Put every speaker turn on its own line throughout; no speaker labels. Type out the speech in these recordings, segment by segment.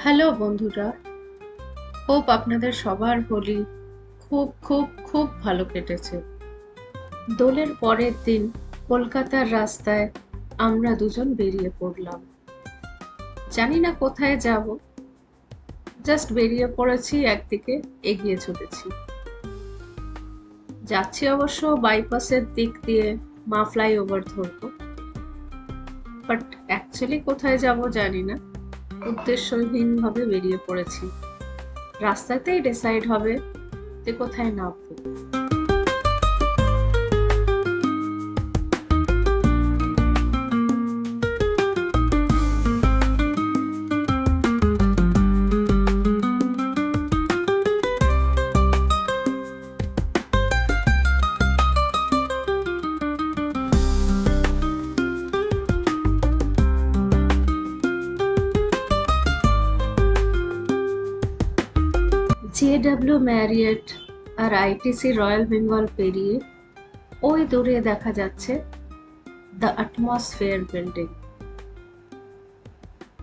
Hello বন্ধুরা, hope আপনাদের সবার হোলি খুব খুব খুব ভালো কেটেছে। দোলের পরের দিন কলকাতার রাস্তায় আমরা দুজন বেরিয়ে পড়লাম। জানি না কোথায় যাব, জাস্ট বেরিয়ে পড়েছি, একদিকে এগিয়ে চলেছি। যাচ্ছি অবশ্য বাইপাসের দিক দিয়ে, মা ফ্লাইওভার ধরবো, বাট অ্যাকচুয়ালি কোথায় যাব জানি না। উদ্দেশ্যহীনভাবে বেরিয়ে পড়েছি। রাস্তাতেই ডিসাইড হবে যে কোথায় নামবো। JW ম্যারিয়েট আর ITC রয়্যাল বেঙ্গল পেরিয়ে ওই দূরে দেখা যাচ্ছে the atmosphere building,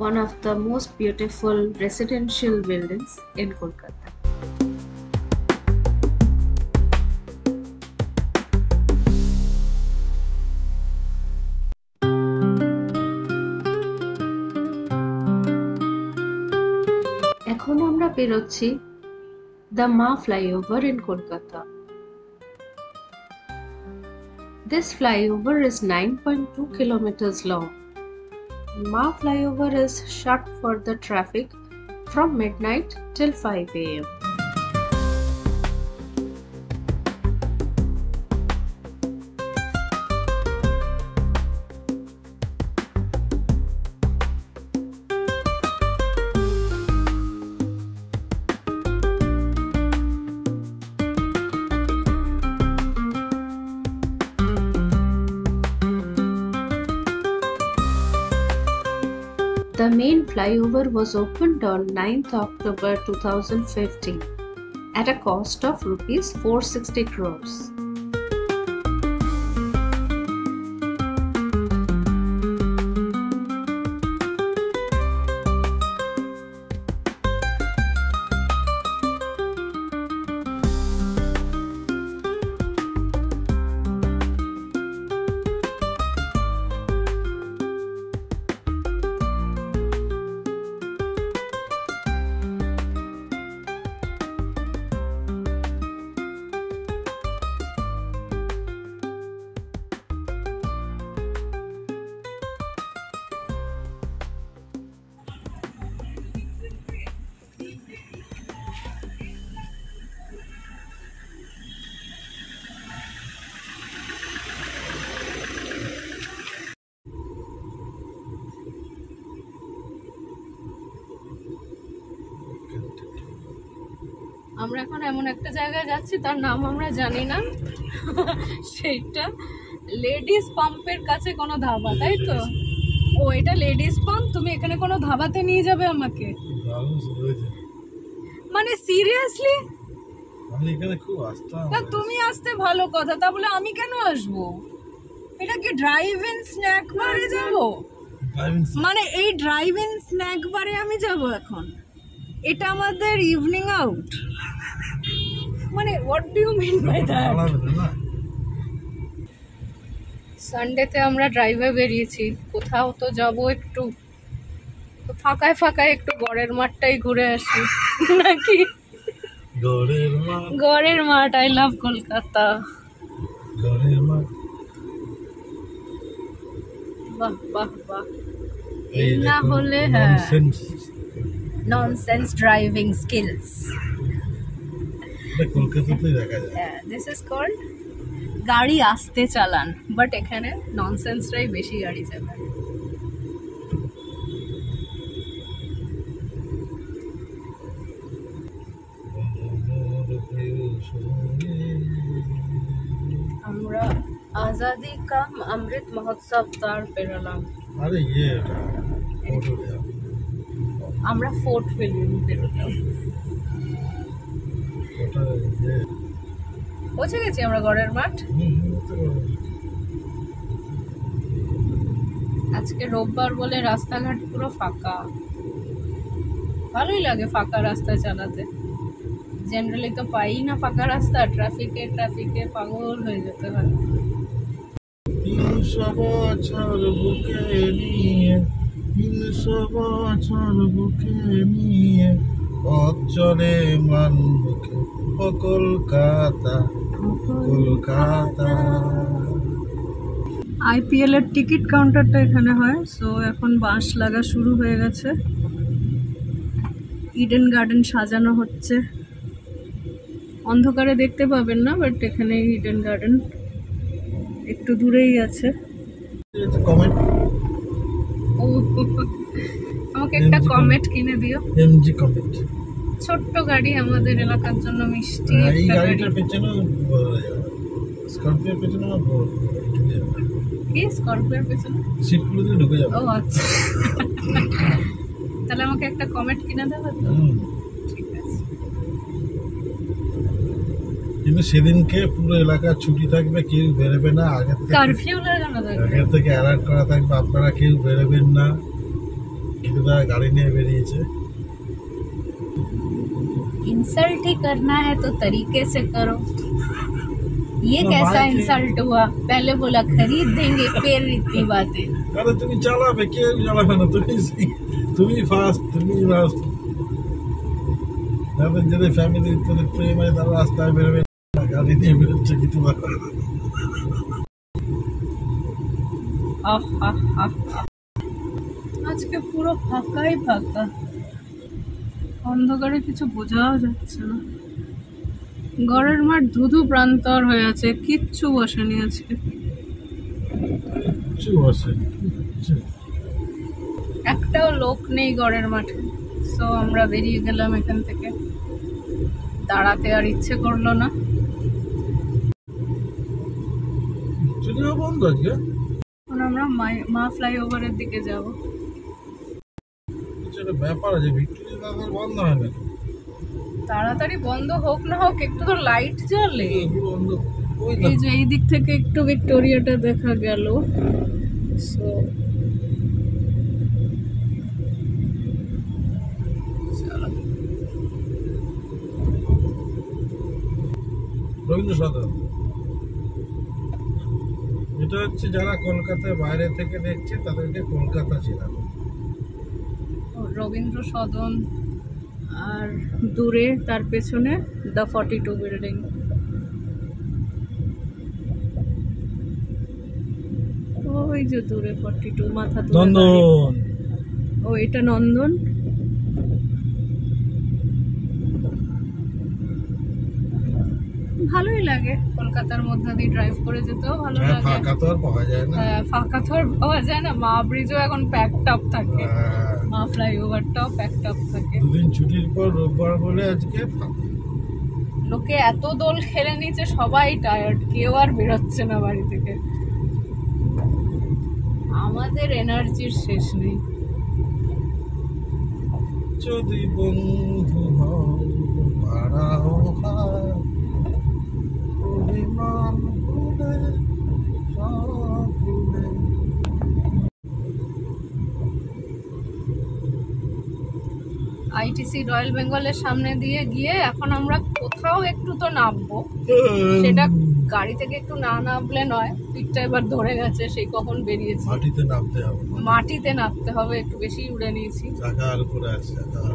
one of the most beautiful residential buildings in Kolkata. এখন আমরা পেরোচ্ছি the Ma flyover in Kolkata. This flyover is 9.2 kilometers long. Ma flyover is shut for the traffic from midnight till 5 a.m. The main flyover was opened on 9th October 2015 at a cost of rupees 460 crores. আমরা এখন এমন একটা জায়গায় যাচ্ছি, তার নাম আমরা জানি না। সেইটা লেডিস পাম্পের কাছে কোনো ধাবা, তাই তো? ও, এটা লেডিস পাম্প। তুমি এখানে কোনো ধাবাতে নিয়ে যাবে আমাকে? মানে সিরিয়াসলি?
আমি এখানে খুব আসতাম।
তা তুমি আসতে ভালো কথা, তা বলে আমি কেন আসবো? এটা কি ড্রাইভ ইন স্ন্যাক বারে যাব? মানে এই ড্রাইভ ইন স্ন্যাক বারে আমি যাব এখন? এটা আমাদের ইভিনিং আউট? মানে what do you mean by that? সানডেতে আমরা ড্রাইভে বেরিয়েছি, কোথাও তো যাব একটু, তো ফাঁকায় ফাঁকায় একটু গড়ের মাঠটাই ঘুরে আসি নাকি? গড়ের মাঠ, আই লাভ কলকাতা। বাহ বাহ বাহ। এই না হলে হ্যাঁ, ননসেন্স ড্রাইভিং স্কিলস।
কলকাতাতেই দেখা যায়।
দিস ইজ কল্ড গাড়ি আস্তে চালান, বাট এখানে ননসেন্সরাই বেশি গাড়ি চালান। আমরা আজাদি কা অমৃত মহোৎসব তার পেরোলাম।
আরে
আমরা ফোর্ট উইলিয়াম পেরোলাম। পৌঁছে গেছি আমরা গড়ের মাঠ। আজকে রোববার বলে রাস্তাঘাট পুরো ফাঁকা।
ভালোই লাগে ফাঁকা রাস্তায় চালাতে। জেনারেলি তো পাই না ফাঁকা রাস্তা, ট্রাফিকে পাগল হয়ে যেতে হয়।
300 বছর বুকে নিয়ে, 300 বছর বুকে নিয়ে পথ চলে মান বুকে, ও কলকাতা, কলকাতা।
IPL এর টিকিট কাউন্টারটা এখানে হয়, সো এখন বাঁশ লাগা শুরু হয়ে গেছে। ইডেন গার্ডেন সাজানো হচ্ছে, অন্ধকারে দেখতে পাবেন না, বাট এখানে ইডেন গার্ডেন একটু দূরেই আছে।
কমেন্ট,
ও আমাকে একটা কমেট কিনে দিও।
MG comment.
ছোট্ট গাড়ি আমাদের এলাকার জন্য মিষ্টি
এই
একটা গাড়ি।
গাড়িটার পেছনে স্করপিওর পেছনে
কি স্করপিওর পেছনে
সিটগুলো দিয়ে ঢুকে যাবে।
ও আচ্ছা, তাহলে আমাকে একটা কমেট কিনে দেবে তো? ঠিক আছে।
কিন্তু সেদিনকে পুরো এলাকা ছুটি থাকবে, কেউ বেরোবে না।
কারফিউ লাগানো থাকবে,
আগে থেকে অ্যালার্ট করা থাকবে, আপনারা কেউ বেরোবেন না। কিন্তু তারা গাড়ি নিয়ে বেরিয়েছে।
इंसल्ट ही करना है तो तरीके से करो। ये
तो
कैसा
भाई
इंसल्ट हुआ? पहले बोला खरीद देंगे, फिर इतनी बातें।
আরে তুমি চালাবে, কেউ চালাবে না। তুমি ফার্স্ট, তুমি লাস্ট। তাদের যদি ফ্যামিলি তোদের প্রেম হয় তারা রাস্তায় বেরোবে না, গাড়ি নিয়ে বেরোচ্ছে কিছু না।
আজকে পুরো ফাঁকাই ফাঁকা, অন্ধকারে কিছু বোঝাও যাচ্ছে না। ঘরের মাঠ ধুধু প্রান্তর হয়ে আছে, কিচ্ছু বসেনি আজকে।
কিছু বসে কিচ্ছু।
একটাও লোক নেই ঘরের মাঠে, সো আমরা বেরিয়ে গেলাম এখান থেকে। দাঁড়াতে আর ইচ্ছে করলো না।
যদিও বন্ধ আজকে।
এখন আমরা মা ফ্লাইওভারের দিকে যাব।
কিছু একটা ব্যাপার আছে, ভিক্টোরিয়া তাদের বন্ধ হয় না।
তাড়াতাড়ি বন্ধ হোক না হোক, একটু তো লাইট জ্বলে।
বন্ধ ওই
এই যে এই দিক থেকে একটু ভিক্টোরিয়াটা দেখা গেল। সো চলো।
রবীন্দ্র সদন। এটা হচ্ছে যারা কলকাতায় বাইরে থেকে দেখছে তাদেরকে কলকাতা চেনাবে।
রবীন্দ্র সদন, আর দূরে তার পেছনে দ্য 42 বিল্ডিং। ওই যে দূরে 42 মাথা তুলে দাঁড়িয়ে।
নন্দন।
ও এটা নন্দন। ভালোই লাগে কলকাতার মধ্যে দিয়ে ড্রাইভ করে যেতেও ভালো
হ্যাঁ,
লাগে।
ফাঁকা তো আর পাওয়া যায় না।
হ্যাঁ, ফাঁকা তো আর পাওয়া যায় না। মা ব্রিজও এখন প্যাকড আপ থাকে,
হ্যাঁ,
মা ফ্লাইওভারটাও প্যাকড আপ থাকে।
দুদিন ছুটির পর রোববার বলে আজকে ফাঁকা।
লোকে এত দোল খেলে নিচ্ছে, সবাই টায়ার্ড, কেউ আর বেরোচ্ছে না বাড়ি থেকে। আমাদের এনার্জির শেষ নেই।
যদি বন্ধু হও হারাও হাত, অভিমান ভুলে সব ভুলে।
আইটিসি রয়্যাল বেঙ্গলের সামনে দিয়ে গিয়ে এখন আমরা কোথাও একটু তো নামবো। সেটা গাড়ি থেকে একটু না নামলে নয়, পিঠটা এবার ধরে গেছে, সেই কখন বেরিয়েছি।
মাটিতে নামতে হবে।
মাটিতে নামতে হবে, একটু বেশি উড়ে নিয়েছি।
চাকার উপরে আছে, চাকার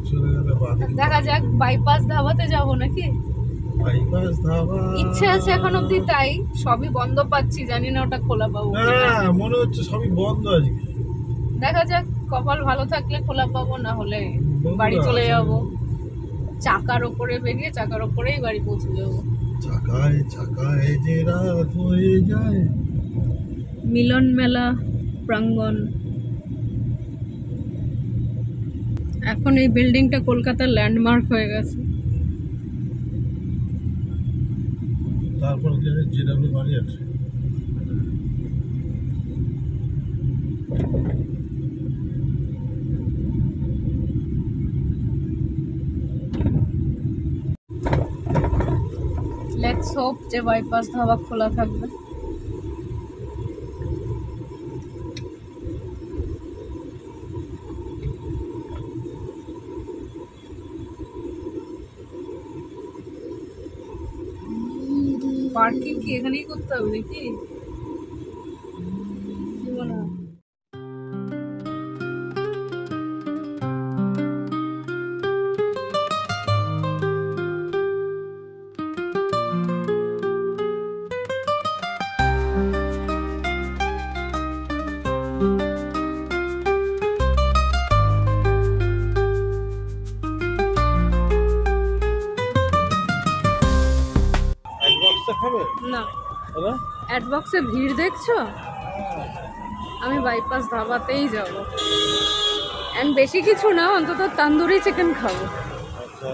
চলে গেলে বাদিকে।
দেখা যাক, বাইপাস ধাবাতে যাবো নাকি।
বাইপাস ধাবা
ইচ্ছে আছে এখন অব্দি, তাই সবই বন্ধ পাচ্ছি, জানি না ওটা খোলা পাবো কিনা।
হ্যাঁ, মনে হচ্ছে সবই বন্ধ আজকে।
দেখা যাক, কপাল ভালো থাকলে খোলা পাবো, না হলে
বন্ধুরা
বাড়ি চলে
আছে।
যাবো। চাকার ওপরে বেরিয়ে চাকার ওপরেই বাড়ি পৌঁছে যাবো।
চাকায় চাকায় যে রাত হয়ে যায়।
মিলন মেলা প্রাঙ্গণ। এখন এই বিল্ডিংটা কলকাতার ল্যান্ডমার্ক হয়ে গেছে।
তারপর জিডাব্লিউ বাড়ি আছে।
লেটস হোপ যে বাইপাস ধাবা খোলা থাকবে। পার্কিং কি এখানেই করতে হবে নাকি, কি মনে হয়?
এক বক্সটা খাবে
না,
দাদা?
অ্যাডবক্সে ভিড় দেখছো? আমি বাইপাস ধাবাতেই যাব, এন্ড বেশি কিছু না, অন্তত তন্দুরি চিকেন খাবো।
আচ্ছা,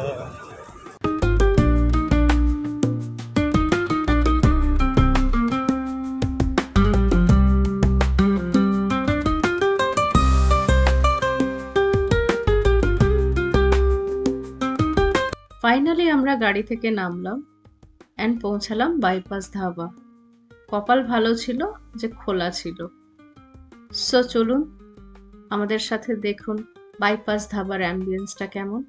ফাইনালি আমরা গাড়ি থেকে নামলাম অ্যান্ড পৌঁছালাম বাইপাস ধাবা। কপাল ভালো ছিল যে খোলা ছিল। সো চলুন আমাদের সাথে দেখুন বাইপাস ধাবার অ্যাম্বিয়েন্সটা কেমন।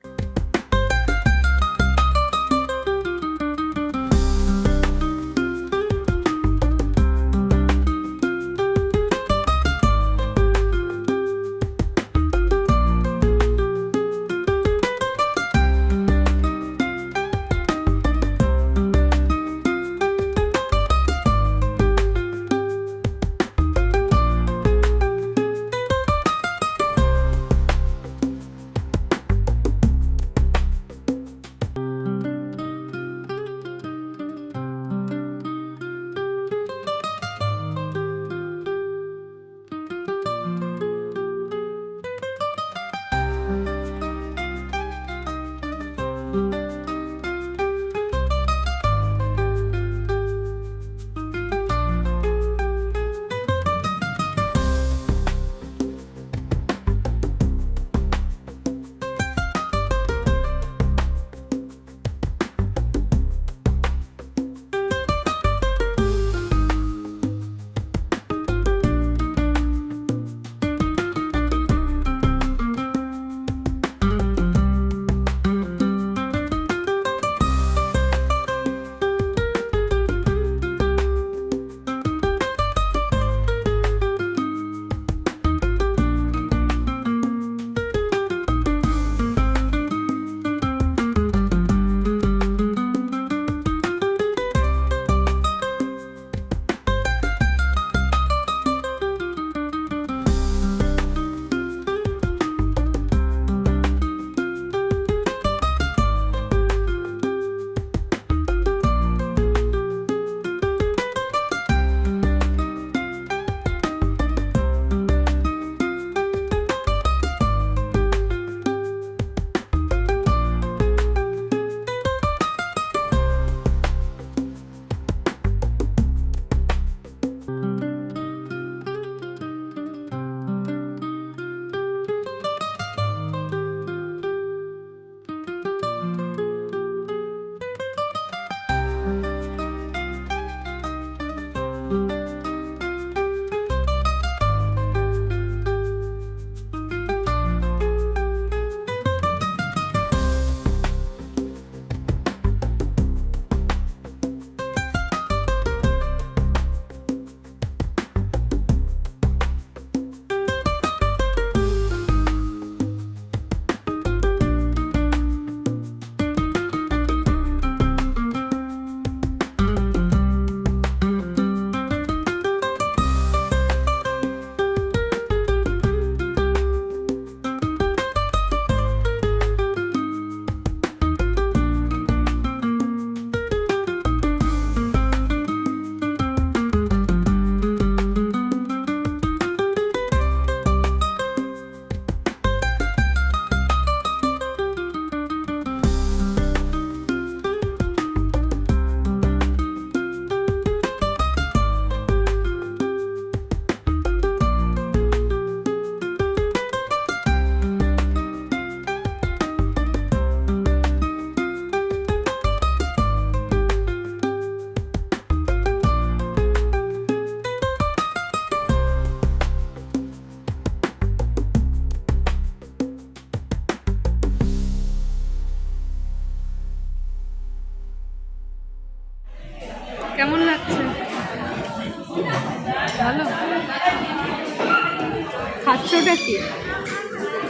ওটা কি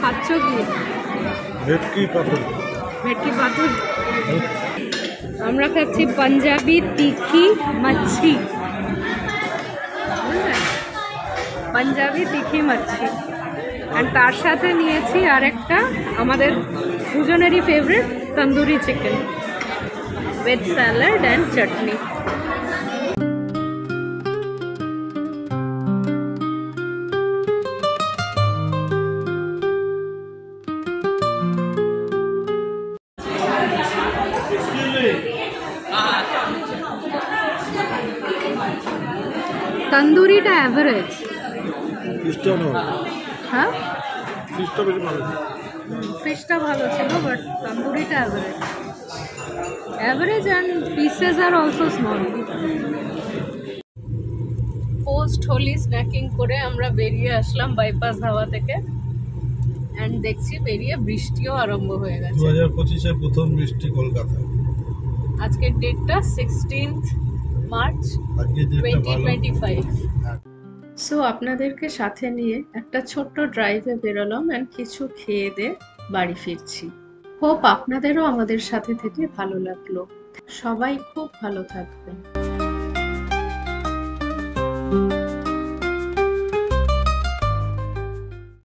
খাচ্ছ কি?
ভেটকি পাতুরি।
ভেটকি পাতুরি। আমরা খাচ্ছি পাঞ্জাবি তিখি মাছি, পাঞ্জাবি তিখি মাছি। অ্যান্ড তার সাথে নিয়েছি আরেকটা আমাদের দুজনেরই favourite tandoori chicken with salad and chutney. তন্দুরিটা অ্যাভারেজ, হ্যাঁ ফিশটা ভালো ছিল, বাট তন্দুরিটা অ্যাভারেজ অ্যান্ড পিসেস আর also small. Post Holi snacking করে আমরা বেরিয়ে আসলাম বাইপাস ধাবা থেকে, অ্যান্ড দেখছি বেরিয়ে বৃষ্টিও আরম্ভ হয়ে গেছে।
2025-এর প্রথম বৃষ্টি কলকাতায়।
আজকের ডেটটা 16th মার্চ
আজকে ডেটটা ভালো।
2025।
সো আপনাদেরকে সাথে নিয়ে একটা ছোট্ট ড্রাইভে বেরোলাম অ্যান্ড কিছু খেয়ে দিয়ে বাড়ি ফিরছি। হোপ আপনাদেরও আমাদের সাথে থেকে ভালো লাগলো। সবাই খুব ভালো থাকবেন।